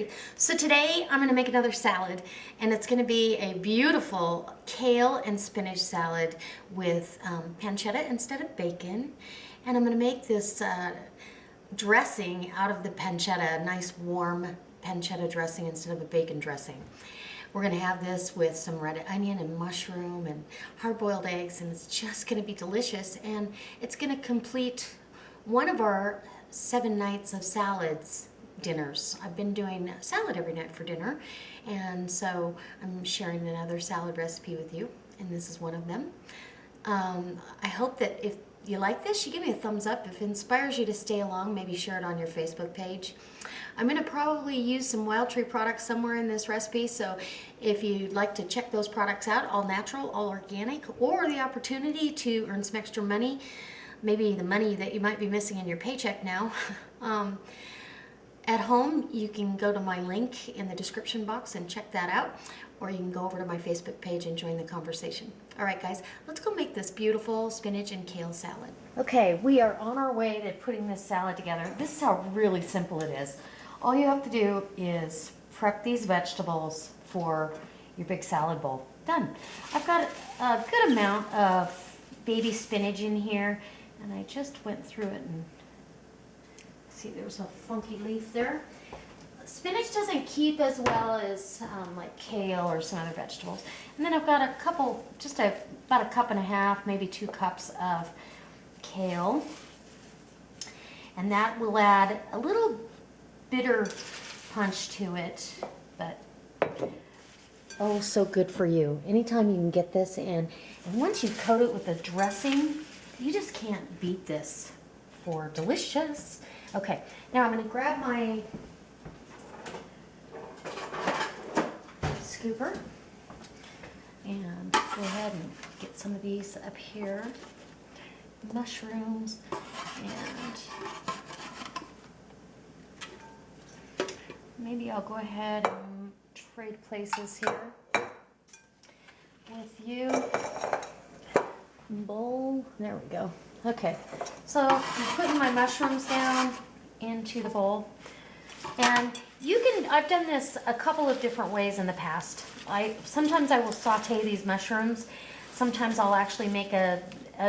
Pantry. So today I'm going to make another salad, and it's going to be a beautiful kale and spinach salad with pancetta instead of bacon. And I'm going to make this dressing out of the pancetta, a nice warm pancetta dressing instead of a bacon dressing. We're going to have this with some red onion and mushroom and hard-boiled eggs, and it's just going to be delicious, and it's going to complete one of our 7 nights of salads dinners. I've been doing salad every night for dinner, and so I'm sharing another salad recipe with you, and this is one of them. I hope that if you like this, you give me a thumbs up. If it inspires you to stay along, maybe share it on your Facebook page. I'm going to probably use some Wild Tree products somewhere in this recipe, so if you'd like to check those products out, all natural, all organic, or the opportunity to earn some extra money, maybe the money that you might be missing in your paycheck now, at home, you can go to my link in the description box and check that out, or you can go over to my Facebook page and join the conversation. All right, guys, let's go make this beautiful spinach and kale salad. Okay, we are on our way to putting this salad together. This is how really simple it is. All you have to do is prep these vegetables for your big salad bowl. Done. I've got a good amount of baby spinach in here, and I just went through it and see there's a funky leaf there. Spinach doesn't keep as well as like kale or some other vegetables. And then I've got a couple, about a cup and a half, maybe 2 cups of kale. And that will add a little bitter punch to it, but oh, so good for you. Anytime you can get this in, and once you coat it with a dressing, you just can't beat this for delicious. Okay, now I'm going to grab my scooper and go ahead and get some of these up here. Mushrooms, and maybe I'll go ahead and trade places here with you. Bowl, there we go. Okay, so I'm putting my mushrooms down into the bowl, and I've done this a couple of different ways in the past. Sometimes I will saute these mushrooms. Sometimes I'll actually make a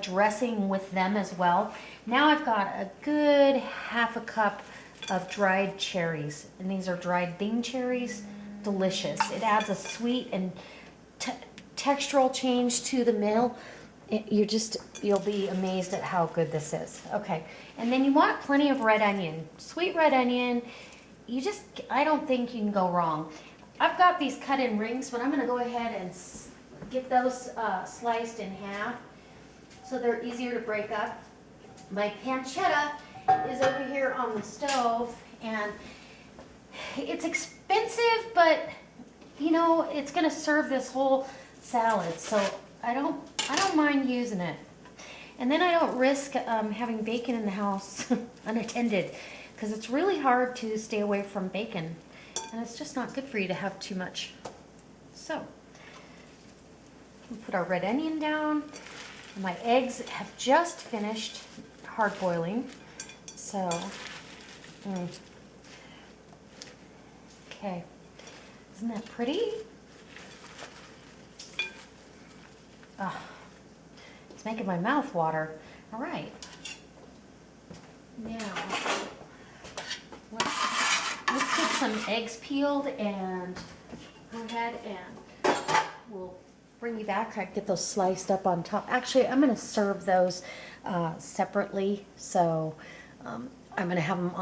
dressing with them as well. Now I've got a good half a cup of dried cherries, and these are dried Bing cherries. Delicious. It adds a sweet and textural change to the meal. You'll be amazed at how good this is. Okay, and then you want plenty of red onion, sweet red onion. I don't think you can go wrong. I've got these cut in rings, but I'm going to go ahead and get those sliced in half so they're easier to break up. My pancetta is over here on the stove, and it's expensive, but you know, it's going to serve this whole salad, so I don't mind using it. And then I don't risk having bacon in the house unattended, because it's really hard to stay away from bacon, and it's just not good for you to have too much. So we'll put our red onion down. My eggs have just finished hard boiling, so okay, isn't that pretty? Oh, it's making my mouth water. All right, now let's get some eggs peeled and go ahead and we'll bring you back. I get those sliced up on top. Actually, I'm going to serve those separately, so I'm going to have them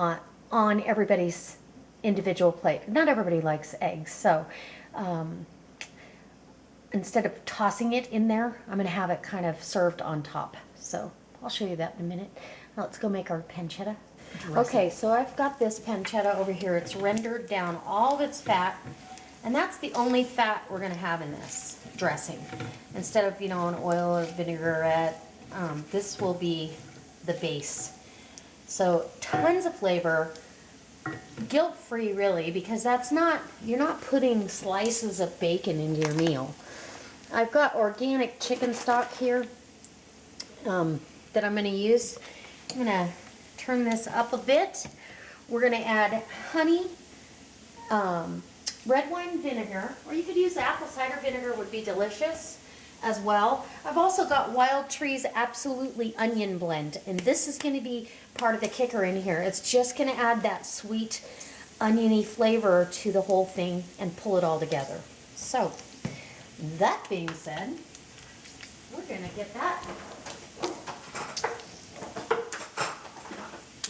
on everybody's individual plate. Not everybody likes eggs, so instead of tossing it in there, I'm going to have it kind of served on top. So I'll show you that in a minute. Now let's go make our pancetta dressing. Okay, so I've got this pancetta over here. It's rendered down all of its fat, and that's the only fat we're going to have in this dressing. Instead of, an oil or vinaigrette, this will be the base. So tons of flavor, guilt-free really, because you're not putting slices of bacon into your meal. I've got organic chicken stock here that I'm going to use. I'm going to turn this up a bit. We're going to add honey red wine vinegar, or you could use apple cider vinegar, would be delicious as well. I've also got Wild Tree's Absolutely Onion Blend, and this is going to be part of the kicker in here. It's just going to add that sweet oniony flavor to the whole thing and pull it all together. So, that being said, we're going to get that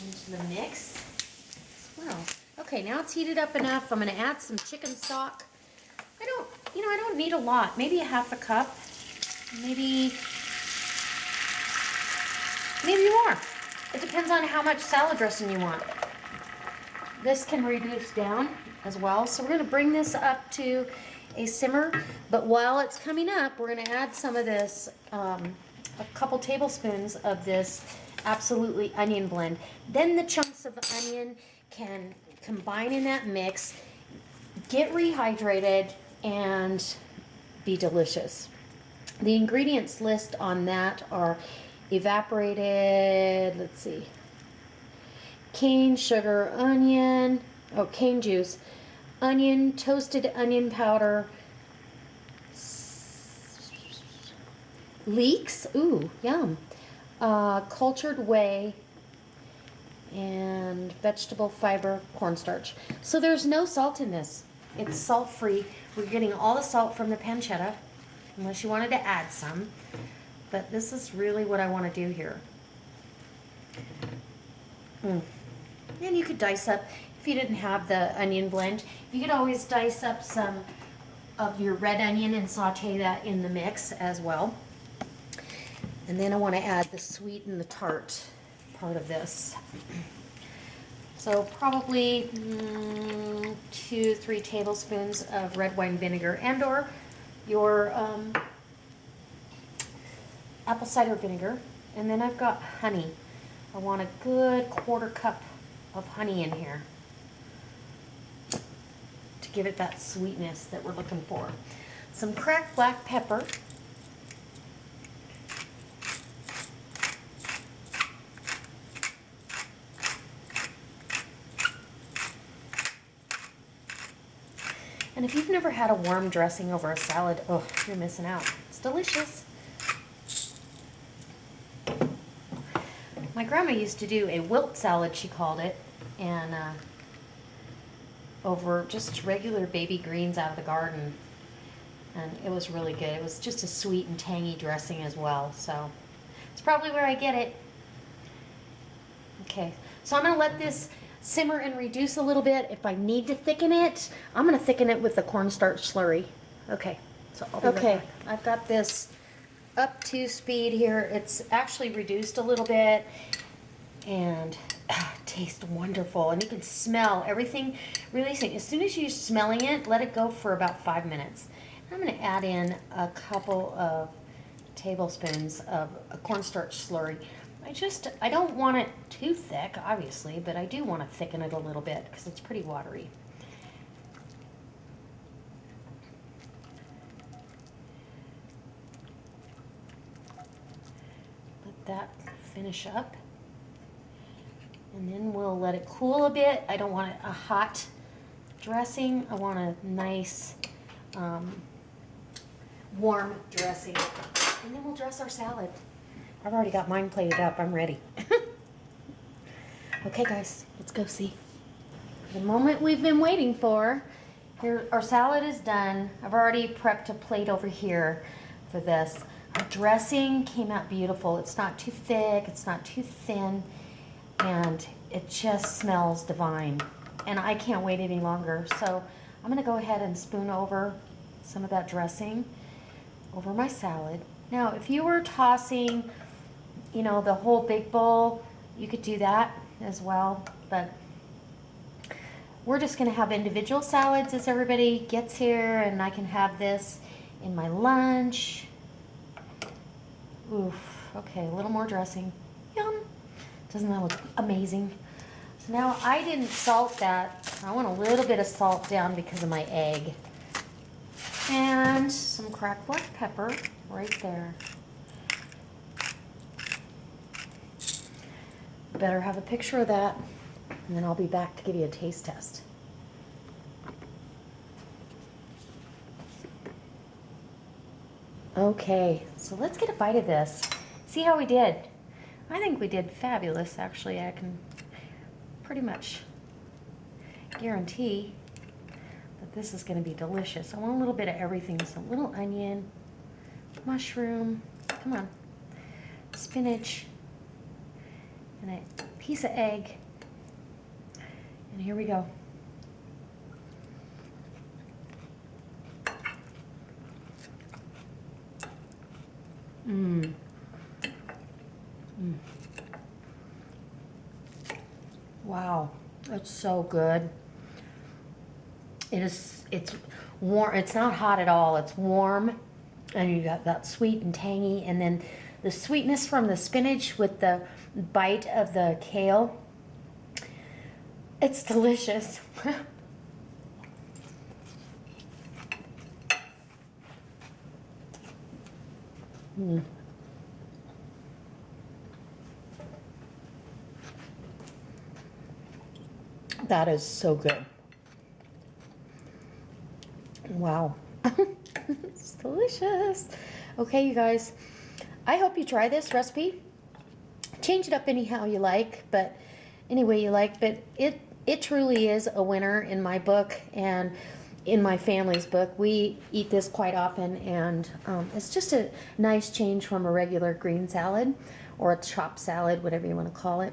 into the mix as well. Okay, now it's heated up enough. I'm going to add some chicken stock. I don't need a lot. Maybe a half a cup. Maybe more. It depends on how much salad dressing you want. This can reduce down as well. So we're going to bring this up to a simmer. But while it's coming up, we're going to add some of this, a couple tablespoons of this Absolutely Onion Blend. Then the chunks of onion can combine in that mix, get rehydrated, and be delicious. The ingredients list on that are evaporated, let's see, cane sugar, onion, cane juice, onion, toasted onion powder, leeks, ooh, yum, cultured whey, and vegetable fiber, cornstarch. So there's no salt in this. It's salt-free. We're getting all the salt from the pancetta, unless you wanted to add some. But this is really what I want to do here. And you could dice up, if you didn't have the onion blend, you could always dice up some of your red onion and saute that in the mix as well. And then I want to add the sweet and the tart part of this. So probably 2-3 tablespoons of red wine vinegar and or your apple cider vinegar. And then I've got honey. I want a good 1/4 cup of honey in here to give it that sweetness that we're looking for. Some cracked black pepper. And if you've never had a warm dressing over a salad, oh, you're missing out. It's delicious. My grandma used to do a wilt salad, she called it, and over just regular baby greens out of the garden. And it was really good. It was just a sweet and tangy dressing as well. So it's probably where I get it. Okay, so I'm going to let this simmer and reduce a little bit. If I need to thicken it, I'm going to thicken it with the cornstarch slurry. Okay, so I'll be right back. I've got this up to speed here. It's actually reduced a little bit, and tastes wonderful. And you can smell everything releasing. As soon as you're smelling it, let it go for about 5 minutes. I'm going to add in a couple of tablespoons of a cornstarch slurry. I don't want it too thick, obviously, but I do want to thicken it a little bit because it's pretty watery. Let that finish up. And then we'll let it cool a bit. I don't want a hot dressing. I want a nice warm dressing. And then we'll dress our salad. I've already got mine plated up. I'm ready. Okay, guys, let's go see. The moment we've been waiting for. Here, our salad is done. I've already prepped a plate over here for this. Our dressing came out beautiful. It's not too thick. It's not too thin. And it just smells divine. And I can't wait any longer. So I'm going to go ahead and spoon over some of that dressing over my salad. Now, if you were tossing, you know, the whole big bowl, you could do that as well. But we're just going to have individual salads as everybody gets here, and I can have this in my lunch. Oof. Okay, a little more dressing. Yum. Doesn't that look amazing? So now I didn't salt that. I want a little bit of salt down because of my egg. And some cracked black pepper right there. Better have a picture of that, and then I'll be back to give you a taste test. Okay, so let's get a bite of this. See how we did. I think we did fabulous, actually. I can pretty much guarantee that this is going to be delicious. I want a little bit of everything. So a little onion, mushroom, come on, spinach, and a piece of egg. And here we go. Mmm. Mm. Wow, that's so good. It's warm. It's not hot at all. It's warm, and you got that sweet and tangy, and then the sweetness from the spinach with the bite of the kale. It's delicious. Mm. That is so good. Wow. It's delicious. Okay, you guys, I hope you try this recipe. Change it up anyhow you like, but any way you like, but it truly is a winner in my book and in my family's book. We eat this quite often, and it's just a nice change from a regular green salad or a chopped salad, whatever you want to call it.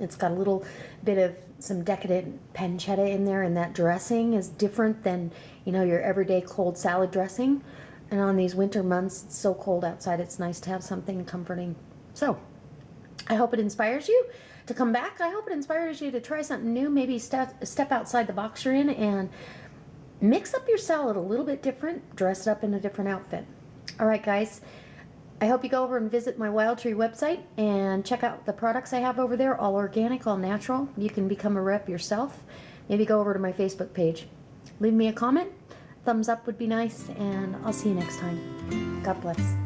It's got a little bit of some decadent pancetta in there, and that dressing is different than, you know, your everyday cold salad dressing. And on these winter months, it's so cold outside, it's nice to have something comforting. So I hope it inspires you to come back. I hope it inspires you to try something new, maybe step outside the box you're in and mix up your salad a little bit different, dress it up in a different outfit. All right, guys, I hope you go over and visit my Wild Tree website and check out the products I have over there, all organic, all natural. You can become a rep yourself. Maybe go over to my Facebook page. Leave me a comment. Thumbs up would be nice, and I'll see you next time. God bless.